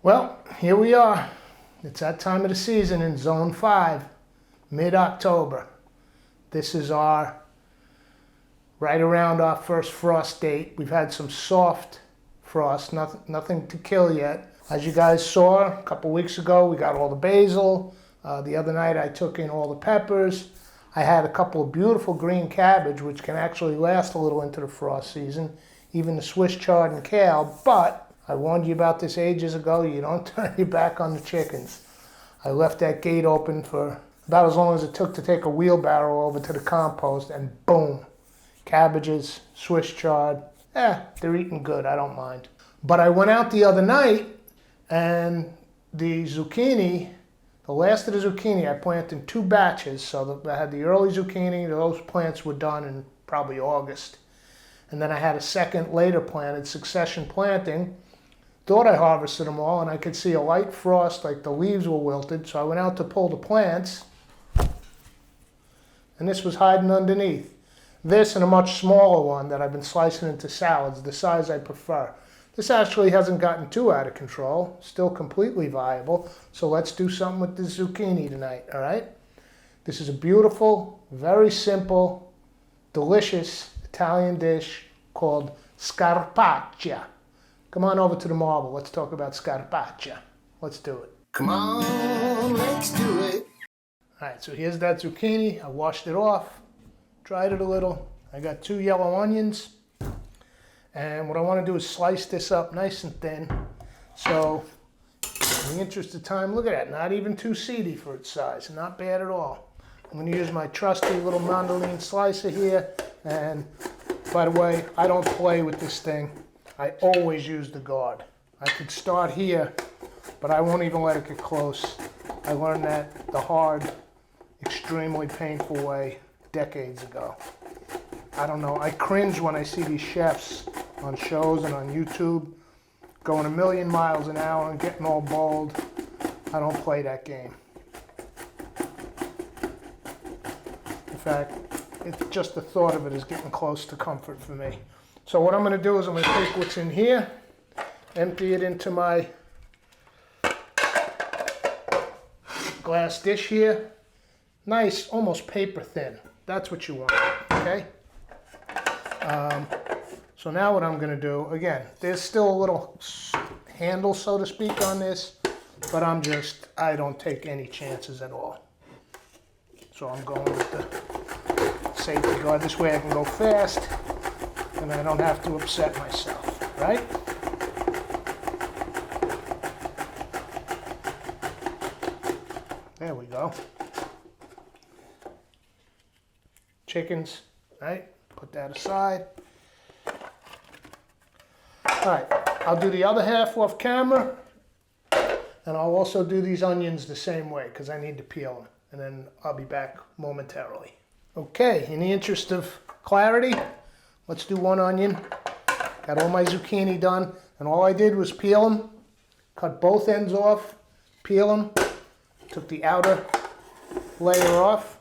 Well, here we are. It's that time of the season in Zone 5, mid-October. This is right around our first frost date. We've had some soft frost, nothing to kill yet. As you guys saw a couple weeks ago, we got all the basil. The other night I took in all the peppers. I had a couple of beautiful green cabbage, which can actually last a little into the frost season, even the Swiss chard and kale, but I warned you about this ages ago. You don't turn your back on the chickens. I left that gate open for about as long as it took to take a wheelbarrow over to the compost, and boom, cabbages, Swiss chard. They're eating good, I don't mind. But I went out the other night, and the zucchini, the last of the zucchini, I planted in 2 batches. So I had the early zucchini, those plants were done in probably August. And then I had a second later planted, succession planting. Thought I harvested them all, and I could see a light frost, like the leaves were wilted. So I went out to pull the plants, and this was hiding underneath. This and a much smaller one that I've been slicing into salads, the size I prefer. This actually hasn't gotten too out of control, still completely viable. So let's do something with the zucchini tonight, all right? This is a beautiful, very simple, delicious Italian dish called Scarpaccia. Come on over to the marble. Let's talk about Scarpaccia. Let's do it. Come on, let's do it. All right, so here's that zucchini. I washed it off, dried it a little. I got 2 yellow onions. And what I want to do is slice this up nice and thin. So, in the interest of time, look at that. Not even too seedy for its size. Not bad at all. I'm going to use my trusty little mandolin slicer here. And by the way, I don't play with this thing. I always use the guard. I could start here, but I won't even let it get close. I learned that the hard, extremely painful way decades ago. I don't know, I cringe when I see these chefs on shows and on YouTube going a million miles an hour and getting all bold. I don't play that game. In fact, it's just the thought of it is getting close to comfort for me. So what I'm going to do is I'm going to take what's in here, empty it into my glass dish here. Nice, almost paper thin. That's what you want, okay? So now what I'm going to do, again, there's still a little handle, so to speak, on this, but I don't take any chances at all. So I'm going with the safety guard. This way I can go fast, and I don't have to upset myself, right? There we go. Chickens, right? Put that aside. All right, I'll do the other half off camera, and I'll also do these onions the same way because I need to peel them, and then I'll be back momentarily. Okay, in the interest of clarity, let's do 1 onion. Got all my zucchini done, and all I did was peel them, cut both ends off, peel them, took the outer layer off.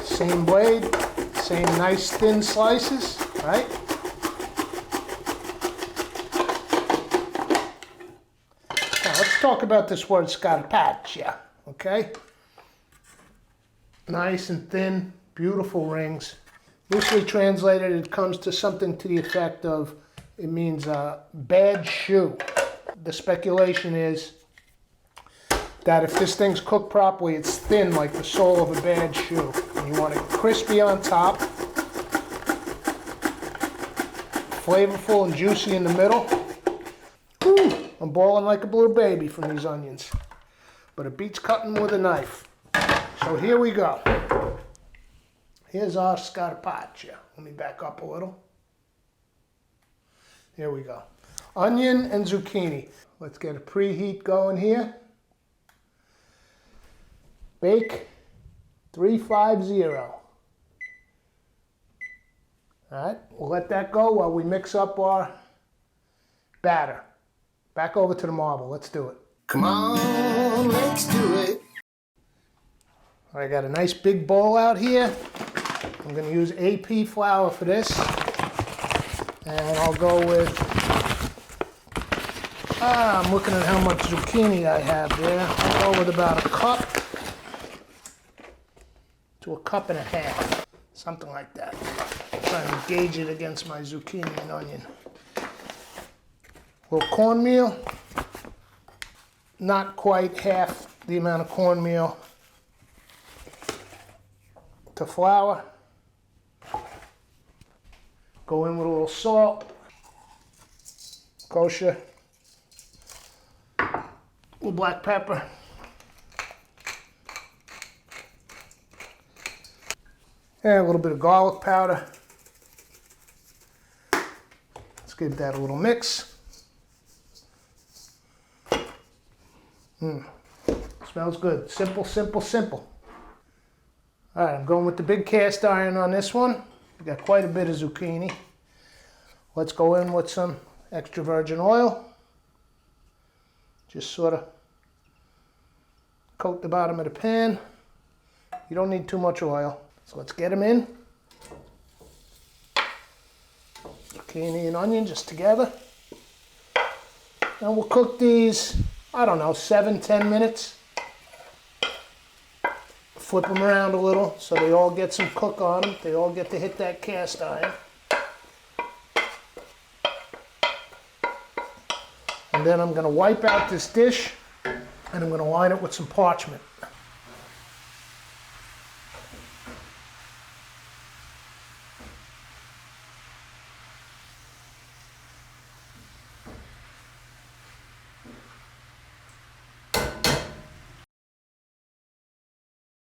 Same blade, same nice thin slices, right? Now let's talk about this word Scarpaccia, okay? Nice and thin, beautiful rings. Loosely translated, it comes to something to the effect of, it means bad shoe. The speculation is that if this thing's cooked properly, it's thin like the sole of a bad shoe. And you want it crispy on top, flavorful and juicy in the middle. Whew, I'm balling like a blue baby from these onions. But it beats cutting with a knife. So here we go. Here's our Scarpaccia. Let me back up a little. Here we go. Onion and zucchini. Let's get a preheat going here. Bake 350. All right, we'll let that go while we mix up our batter. Back over to the marble. Let's do it. Come on, let's do it. I got a nice big bowl out here. I'm going to use AP flour for this. And I'll go with, I'm looking at how much zucchini I have there. I'll go with about a cup to a cup and a half, something like that. Trying to gauge it against my zucchini and onion. A little cornmeal, not quite half the amount of cornmeal to flour. Go in with a little salt, kosher, a little black pepper, and a little bit of garlic powder. Let's give that a little mix. Smells good. Simple, simple, simple. All right, I'm going with the big cast iron on this one. We got quite a bit of zucchini. Let's go in with some extra virgin oil. Just sort of coat the bottom of the pan. You don't need too much oil. So let's get them in. Zucchini and onion just together. And we'll cook these, I don't know, 7-10 minutes. Flip them around a little so they all get some cook on them. They all get to hit that cast iron. And then I'm going to wipe out this dish and I'm going to line it with some parchment.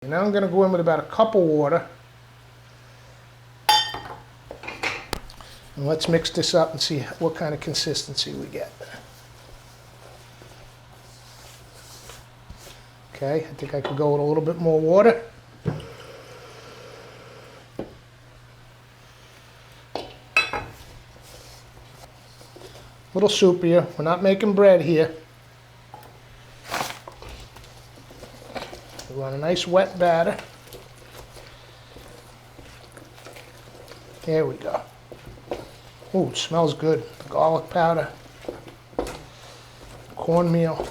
Now I'm going to go in with about a cup of water. And let's mix this up and see what kind of consistency we get. Okay, I think I could go with a little bit more water. A little soupier. We're not making bread here. We want a nice wet batter. There we go. Ooh, it smells good. Garlic powder, cornmeal.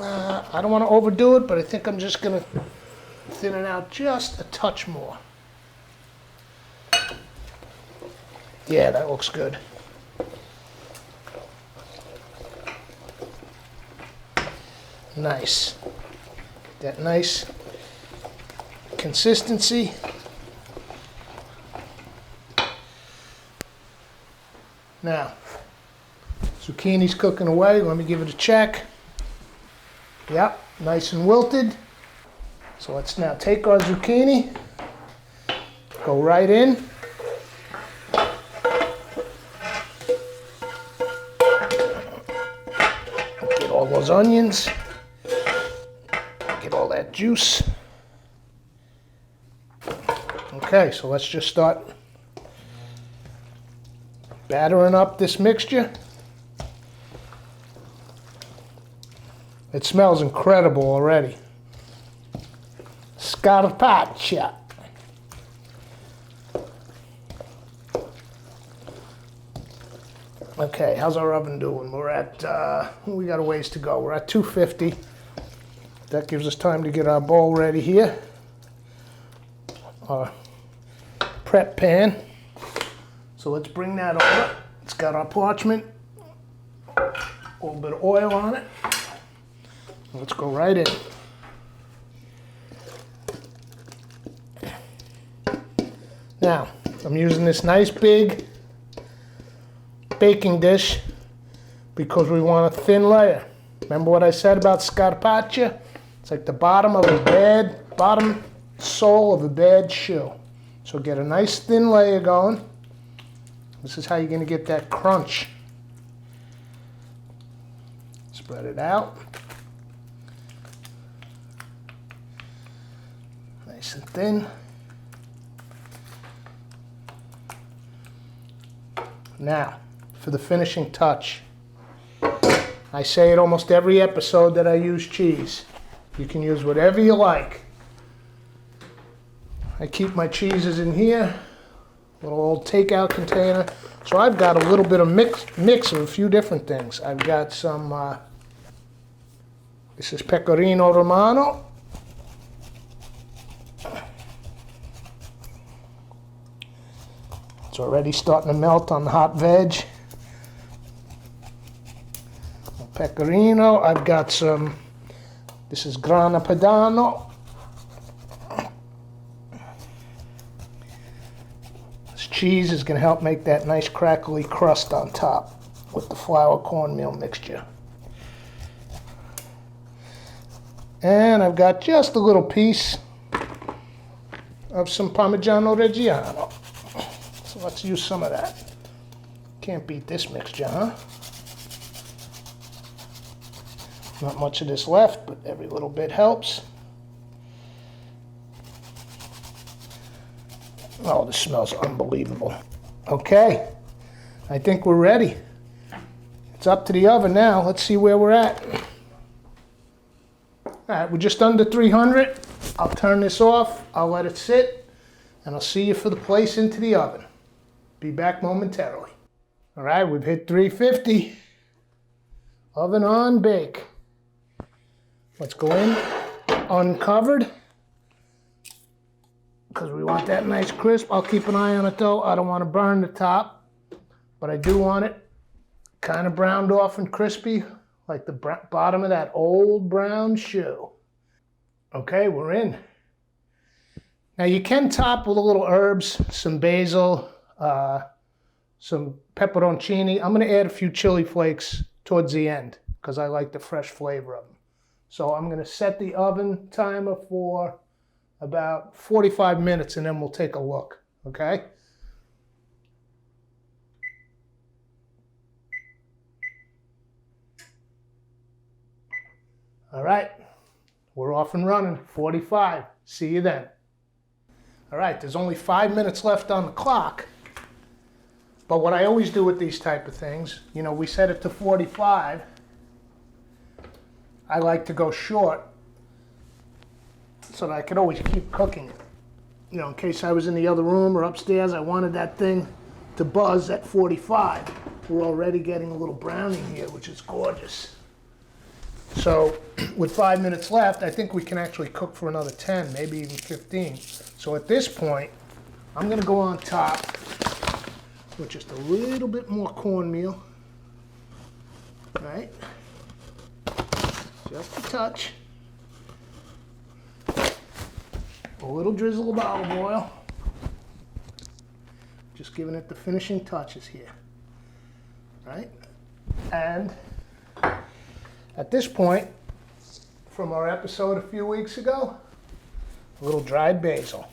I don't want to overdo it, but I think I'm just going to thin it out just a touch more. Yeah, that looks good. Nice. That nice consistency. Now, zucchini's cooking away. Let me give it a check. Yep, nice and wilted. So let's now take our zucchini, go right in. Get all those onions. Get all that juice. Okay, so let's just start battering up this mixture. It smells incredible already. Scarpaccia. Okay, how's our oven doing? We're at, we got a ways to go. We're at 250. That gives us time to get our bowl ready here. Our prep pan. So let's bring that over. It's got our parchment. A little bit of oil on it. Let's go right in. Now, I'm using this nice big baking dish because we want a thin layer. Remember what I said about Scarpaccia? It's like the bottom sole of a bad shoe. So get a nice thin layer going. This is how you're going to get that crunch. Spread it out. Nice and thin. Now, for the finishing touch. I say it almost every episode that I use cheese. You can use whatever you like. I keep my cheeses in here. Little old takeout container. So I've got a little bit of mix of a few different things. I've got some, this is pecorino romano. It's already starting to melt on the hot veg. Pecorino. I've got some, this is grana padano. Cheese is going to help make that nice crackly crust on top with the flour cornmeal mixture. And I've got just a little piece of some Parmigiano Reggiano. So let's use some of that. Can't beat this mixture, huh? Not much of this left, but every little bit helps. Oh, this smells unbelievable. Okay, I think we're ready. It's up to the oven now. Let's see where we're at. All right, we're just under 300. I'll turn this off. I'll let it sit, and I'll see you for the place into the oven. Be back momentarily. All right, we've hit 350. Oven on, bake. Let's go in, uncovered, because we want that nice crisp. I'll keep an eye on it though. I don't want to burn the top, but I do want it kind of browned off and crispy, like the bottom of that old brown shoe. Okay, we're in. Now you can top with a little herbs, some basil, some pepperoncini. I'm going to add a few chili flakes towards the end because I like the fresh flavor of them. So I'm going to set the oven timer for about 45 minutes and then we'll take a look, okay? All right, we're off and running, 45. See you then. All right, there's only 5 minutes left on the clock. But what I always do with these type of things, you know, we set it to 45. I like to go short so that I could always keep cooking it. You know, in case I was in the other room or upstairs, I wanted that thing to buzz at 45. We're already getting a little browning here, which is gorgeous. So with 5 minutes left, I think we can actually cook for another 10, maybe even 15. So at this point, I'm gonna go on top with just a little bit more cornmeal, right? Just a touch. A little drizzle of olive oil. Just giving it the finishing touches here, right? And at this point, from our episode a few weeks ago, a little dried basil.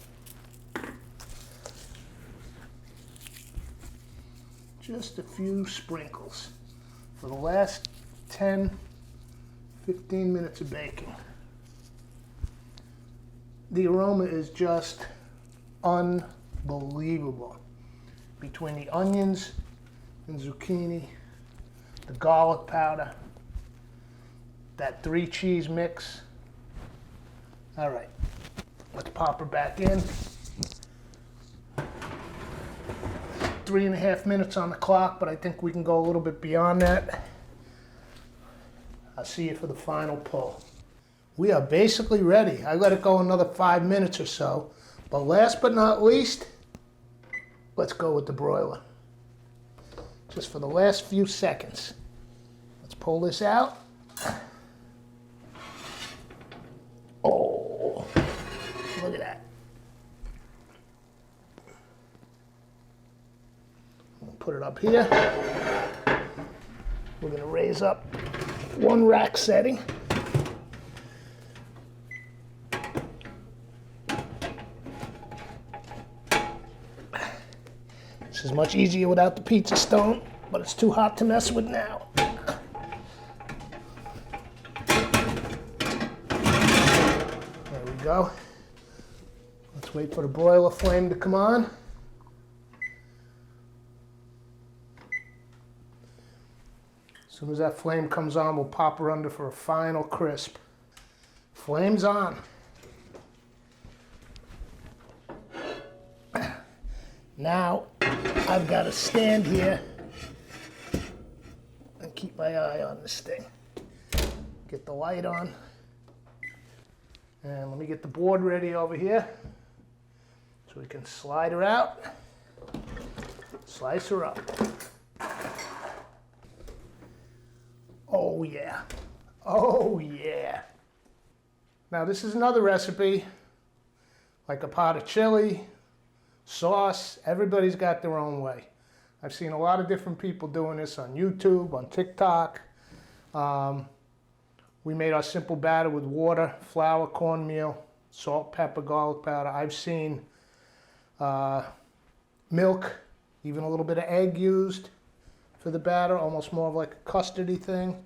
Just a few sprinkles for the last 10, 15 minutes of baking. The aroma is just unbelievable. Between the onions and zucchini, the garlic powder, that 3 cheese mix. All right, let's pop her back in. 3.5 minutes on the clock, but I think we can go a little bit beyond that. I'll see you for the final pull. We are basically ready. I let it go another 5 minutes or so. But last but not least, let's go with the broiler. Just for the last few seconds. Let's pull this out. Oh, look at that. We'll put it up here. We're gonna raise up 1 rack setting. This is much easier without the pizza stone, but it's too hot to mess with now. There we go. Let's wait for the broiler flame to come on. As soon as that flame comes on, we'll pop her under for a final crisp. Flame's on. Now I've got to stand here and keep my eye on this thing. Get the light on. And let me get the board ready over here so we can slide her out, slice her up. Oh yeah, oh yeah. Now this is another recipe, like a pot of chili, sauce. Everybody's got their own way. I've seen a lot of different people doing this on YouTube, on TikTok. We made our simple batter with water, flour, cornmeal, salt, pepper, garlic powder. I've seen milk, even a little bit of egg used for the batter, almost more of like a custardy thing.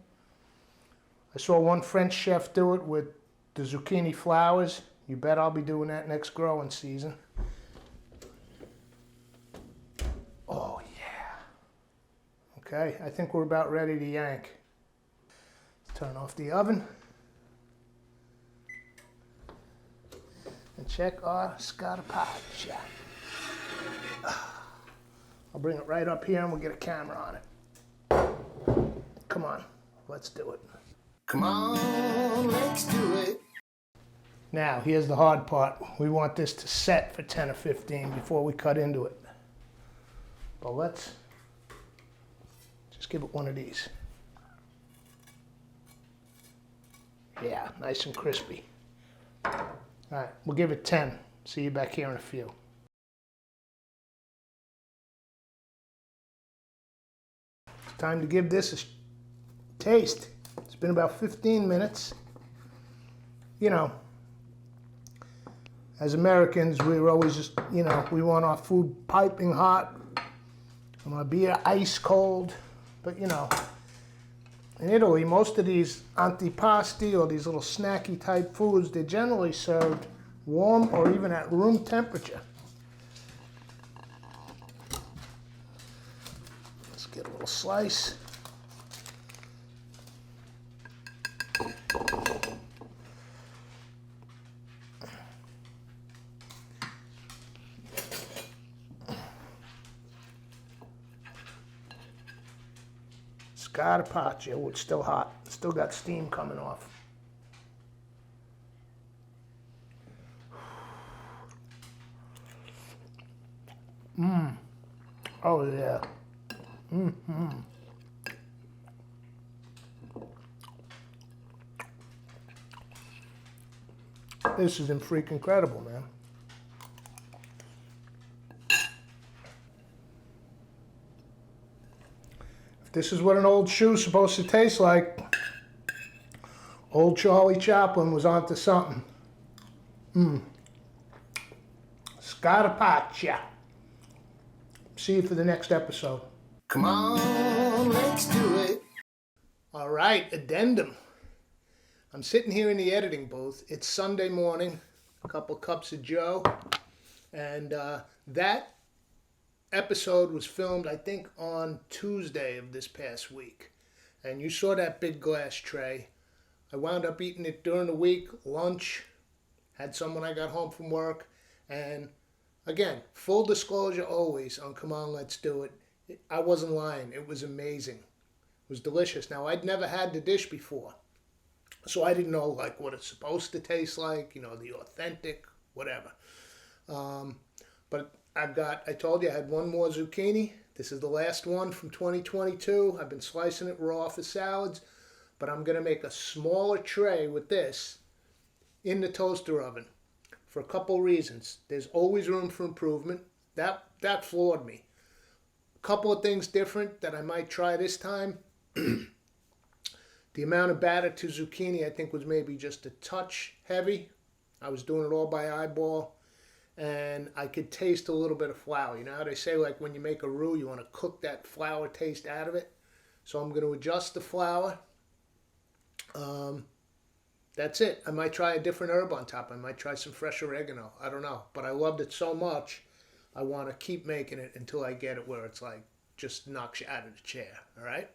I saw one French chef do it with the zucchini flowers. You bet I'll be doing that next growing season. Oh yeah. Okay, I think we're about ready to yank. Turn off the oven. And check our Scarpaccia. I'll bring it right up here and we'll get a camera on it. Come on, let's do it. Come on, let's do it. Now, here's the hard part. We want this to set for 10 or 15 before we cut into it. But let's just give it one of these. Yeah, nice and crispy. All right, we'll give it 10. See you back here in a few. It's time to give this a taste. It's been about 15 minutes. You know, as Americans, we're always just, you know, we want our food piping hot. We want our beer ice cold. But, you know, in Italy, most of these antipasti or these little snacky type foods, they're generally served warm or even at room temperature. Let's get a little slice. Scarpaccia, oh, it's still hot. Still got steam coming off. Oh yeah. This is freaking incredible, man. If this is what an old shoe's supposed to taste like, old Charlie Chaplin was onto something. Scarpaccia. See you for the next episode. Come on, let's do it. All right, addendum. I'm sitting here in the editing booth. It's Sunday morning, a couple cups of Joe, and that episode was filmed, I think, on Tuesday of this past week. And you saw that big glass tray. I wound up eating it during the week, lunch, had some when I got home from work, and again, full disclosure always on Come On, Let's Do It. I wasn't lying. It was amazing. It was delicious. Now, I'd never had the dish before, so I didn't know like what it's supposed to taste like, you know, the authentic, whatever. But I told you I had one more zucchini. This is the last one from 2022. I've been slicing it raw for salads, but I'm going to make a smaller tray with this in the toaster oven for a couple reasons. There's always room for improvement. That floored me. A couple of things different that I might try this time. The amount of batter to zucchini I think was maybe just a touch heavy. I was doing it all by eyeball, and I could taste a little bit of flour. You know how they say, like, when you make a roux, you want to cook that flour taste out of it? So I'm going to adjust the flour. That's it. I might try a different herb on top. I might try some fresh oregano. I don't know. But I loved it so much, I want to keep making it until I get it where it's like, just knocks you out of the chair, all right?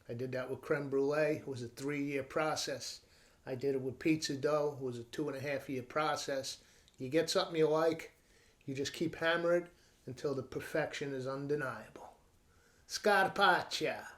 I did that with creme brulee. It was a 3-year process. I did it with pizza dough. It was a 2.5-year process. You get something you like, you just keep hammering it until the perfection is undeniable. Scarpaccia.